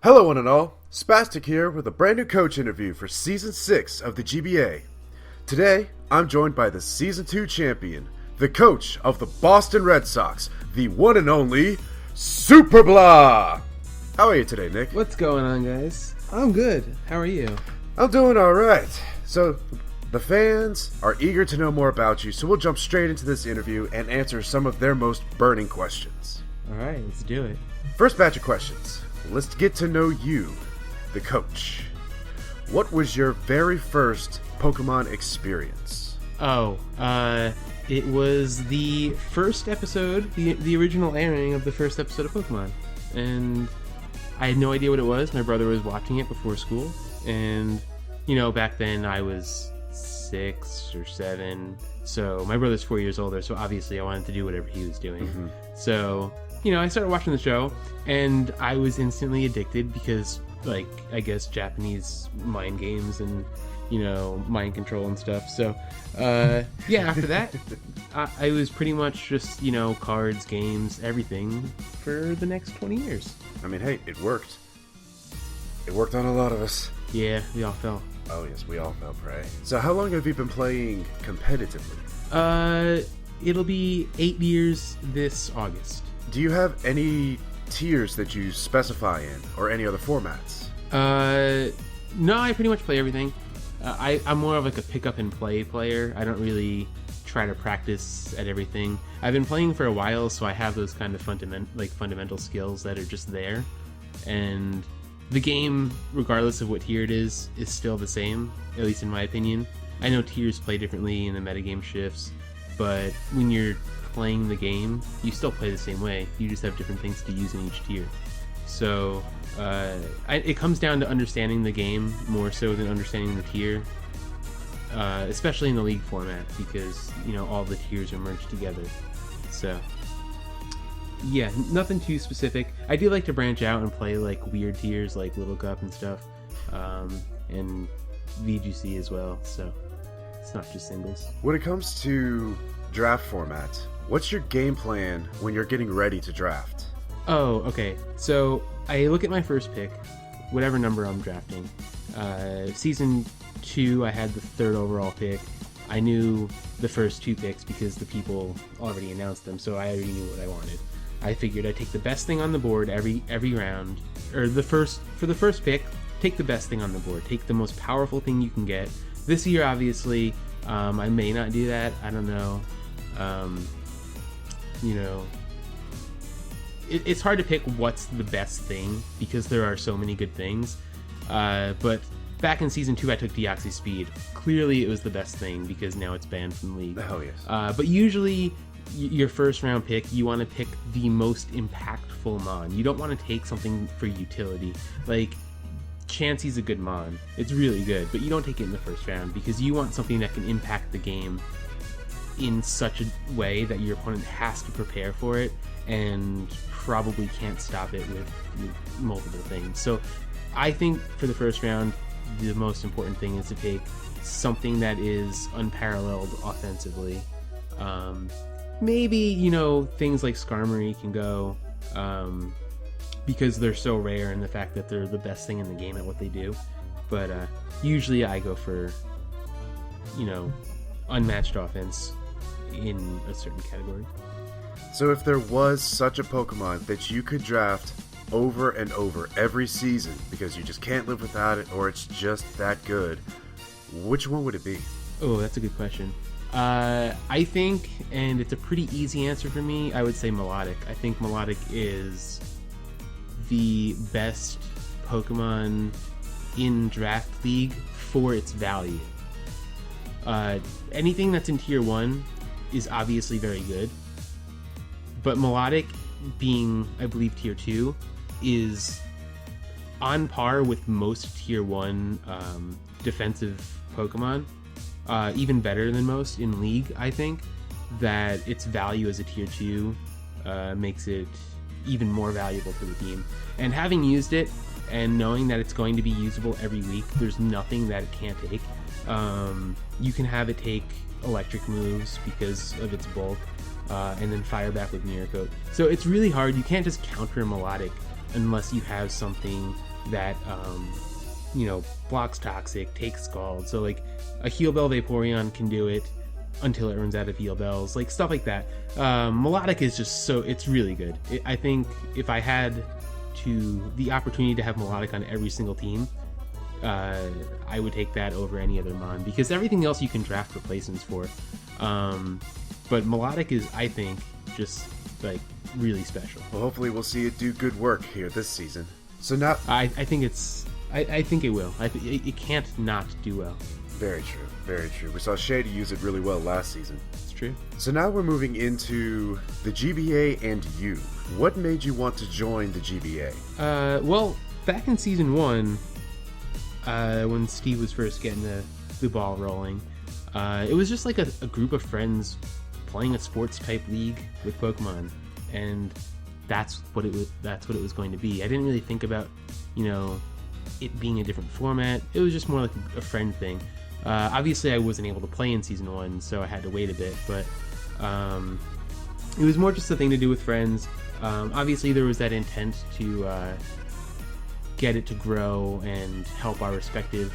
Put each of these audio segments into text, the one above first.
Hello one and all, Spastic here with a brand new coach interview for Season 6 of the GBA. Today, I'm joined by the Season 2 champion, the coach of the Boston Red Sox, the one and only SuuperBlah! How are you today, Nick? What's going on, guys? I'm good. How are you? I'm doing alright. So, the fans are eager to know more about you, so we'll jump straight into this interview and answer some of their most burning questions. Alright, let's do it. First batch of questions. Let's get to know you, the coach. What was your very first Pokemon experience? It was the first episode, the original airing of the first episode of Pokemon. And I had no idea what it was. My brother was watching it before school. And, back then I was 6 or 7. So my brother's 4 years older, so obviously I wanted to do whatever he was doing. Mm-hmm. So, I started watching the show, and I was instantly addicted because, I guess Japanese mind games and, mind control and stuff. So, after that, I was pretty much just, cards, games, everything for the next 20 years. I mean, hey, it worked. It worked on a lot of us. Yeah, we all fell. Oh, yes, we all fell prey. So how long have you been playing competitively? It'll be 8 years this August. Do you have any tiers that you specify in, or any other formats? No, I pretty much play everything. I'm more of a pick up and play player. I don't really try to practice at everything. I've been playing for a while, so I have those kind of fundamental skills that are just there. And the game, regardless of what tier it is still the same, at least in my opinion. I know tiers play differently and the metagame shifts, but when you're playing the game, you still play the same way. You just have different things to use in each tier. So it comes down to understanding the game more so than understanding the tier, especially in the league format, because all the tiers are merged together. So yeah, nothing too specific. I do like to branch out and play weird tiers like Little Cup and stuff, and VGC as well, so it's not just singles. When it comes to draft format, what's your game plan when you're getting ready to draft? Oh, okay. So I look at my first pick, whatever number I'm drafting. Season 2, I had the 3rd overall pick. I knew the first 2 picks because the people already announced them, so I already knew what I wanted. I figured I'd take the best thing on the board every round, or for the first pick, take the best thing on the board. Take the most powerful thing you can get. This year, obviously, I may not do that. I don't know. It's hard to pick what's the best thing because there are so many good things. But back in Season 2, I took Deoxy Speed. Clearly, it was the best thing because now it's banned from the league. Oh, yes. But usually, your first round pick, you want to pick the most impactful mon. You don't want to take something for utility. Chansey's a good mon. It's really good, but you don't take it in the first round because you want something that can impact the game in such a way that your opponent has to prepare for it and probably can't stop it with multiple things. So I think for the first round, the most important thing is to take something that is unparalleled offensively. Maybe, things like Skarmory can go, because they're so rare and the fact that they're the best thing in the game at what they do. But usually I go for, unmatched offense in a certain category. So if there was such a Pokemon that you could draft over and over every season because you just can't live without it or it's just that good, which one would it be? Oh, that's a good question. I think, and it's a pretty easy answer for me, I would say Melodic. I think Melodic is the best Pokemon in Draft League for its value. Anything that's in Tier 1 is obviously very good, but Melodic, being, I believe, Tier 2, is on par with most Tier 1 defensive Pokemon, even better than most in League. I think that its value as a Tier 2 makes it even more valuable to the team. And having used it, and knowing that it's going to be usable every week, there's nothing that it can't take. You can have it take electric moves because of its bulk, and then fire back with Mirror Coat. So it's really hard. You can't just counter Melodic unless you have something that blocks toxic, takes scald. So like a heal bell Vaporeon can do it until it runs out of heal bells, like stuff like that. Melodic is just it's really good. I think if I had the opportunity to have Melodic on every single team, I would take that over any other Mon, because everything else you can draft replacements for. But Melodic is, I think, just like really special. Well, hopefully we'll see it do good work here this season. So now I think it will. It can't not do well. Very true, very true. We saw Shady use it really well last season. It's true. So now we're moving into the GBA and you. What made you want to join the GBA? Well, back in Season 1, when Steve was first getting the ball rolling, it was just like a group of friends playing a sports-type league with Pokemon, and that's what it was going to be. I didn't really think about, it being a different format. It was just more like a friend thing. Obviously, I wasn't able to play in Season 1, so I had to wait a bit, but it was more just a thing to do with friends. Obviously, there was that intent to get it to grow and help our respective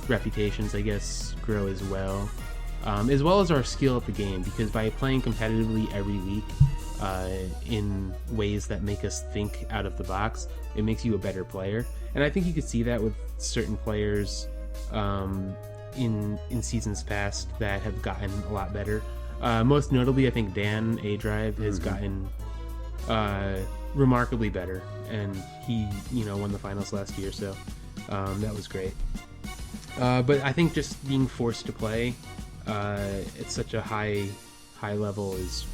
reputations, I guess, grow as well as our skill at the game, because by playing competitively every week in ways that make us think out of the box, it makes you a better player. And I think you could see that with certain players in seasons past that have gotten a lot better. Most notably, I think Dan A-Drive has gotten remarkably better, and he won the finals last year, so that was great. But I think just being forced to play at such a high level is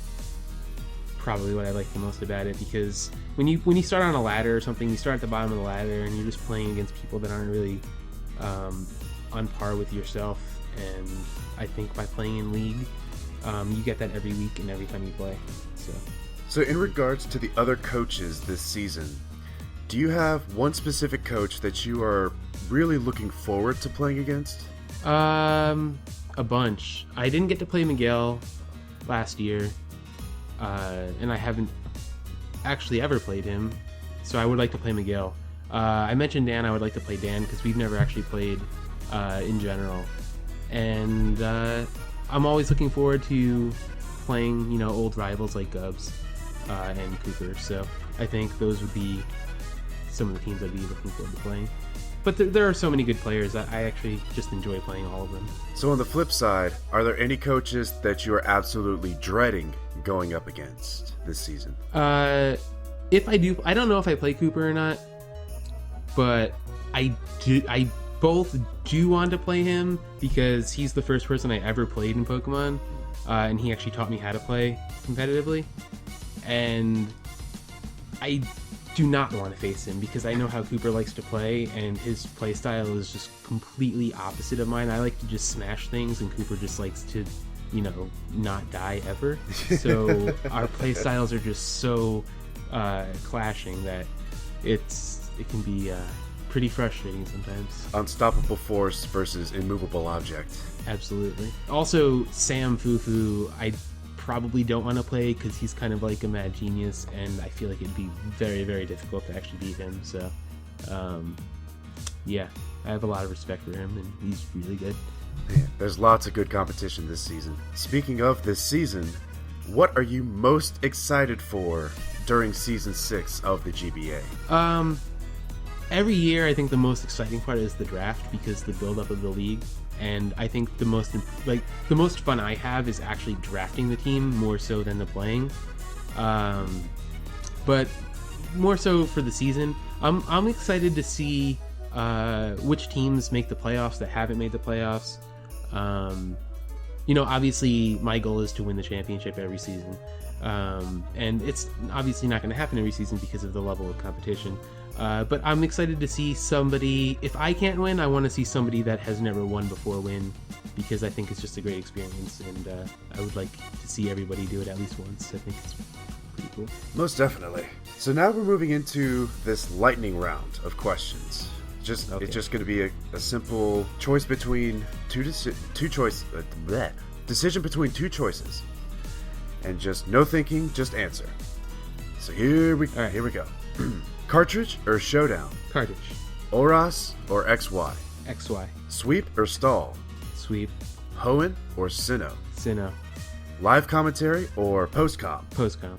probably what I like the most about it, because when you start on a ladder or something, you start at the bottom of the ladder and you're just playing against people that aren't really on par with yourself, and I think by playing in League, you get that every week and every time you play. So in regards to the other coaches this season, do you have one specific coach that you are really looking forward to playing against? A bunch. I didn't get to play Miguel last year, and I haven't actually ever played him, so I would like to play Miguel. I mentioned Dan. I would like to play Dan because we've never actually played in general, and I'm always looking forward to playing old rivals like Gubs and Cooper. So I think those would be some of the teams I'd be looking forward to playing. But there are so many good players that I actually just enjoy playing all of them. So on the flip side, are there any coaches that you are absolutely dreading going up against this season? If I do, I don't know if I play Cooper or not, but I both do want to play him because he's the first person I ever played in Pokemon, and he actually taught me how to play competitively. And I do not want to face him because I know how Cooper likes to play, and his play style is just completely opposite of mine. I like to just smash things, and Cooper just likes to, not die ever. So our play styles are just so clashing that it can be pretty frustrating sometimes. Unstoppable force versus immovable object. Absolutely. Also, Sam Fufu, I probably don't want to play because he's kind of like a mad genius, and I feel like it'd be very, very difficult to actually beat him. So, yeah, I have a lot of respect for him, and he's really good. Man, there's lots of good competition this season. Speaking of this season, what are you most excited for during Season 6 of the GBA? Every year, I think the most exciting part is the draft, because the build-up of the league. And I think the most fun I have is actually drafting the team more so than the playing. But more so for the season, I'm excited to see which teams make the playoffs that haven't made the playoffs. Obviously my goal is to win the championship every season, and it's obviously not going to happen every season because of the level of competition. But I'm excited to see somebody, if I can't win, I want to see somebody that has never won before win, because I think it's just a great experience, and I would like to see everybody do it at least once. I think it's pretty cool. Most definitely. So now we're moving into this lightning round of questions. Okay. It's just going to be a simple choice between decision between two choices, and just no thinking, just answer. So here we go. Cartridge or Showdown? Cartridge. Oras or XY? XY. Sweep or Stall? Sweep. Hoenn or Sinnoh? Sinnoh. Live commentary or post-com? Postcom.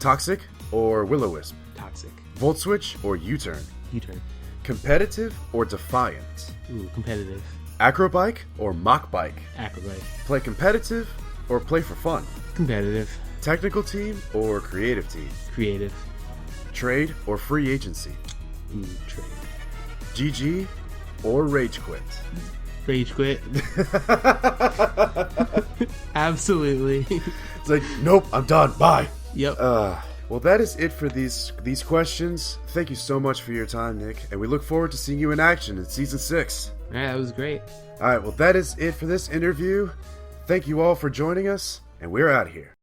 Toxic or Will-O-Wisp? Toxic. Volt switch or U-turn? U-turn. Competitive or defiant? Ooh, competitive. Acrobike or mock bike? Acrobite. Play competitive or play for fun? Competitive. Technical team or creative team? Creative. Trade or free agency? Ooh, trade. GG or rage quit? Rage quit. Absolutely. It's like, nope, I'm done. Bye. Yep. Well, that is it for these questions. Thank you so much for your time, Nick, and we look forward to seeing you in action in Season 6. All right, that was great. All right, well, that is it for this interview. Thank you all for joining us, and we're out of here.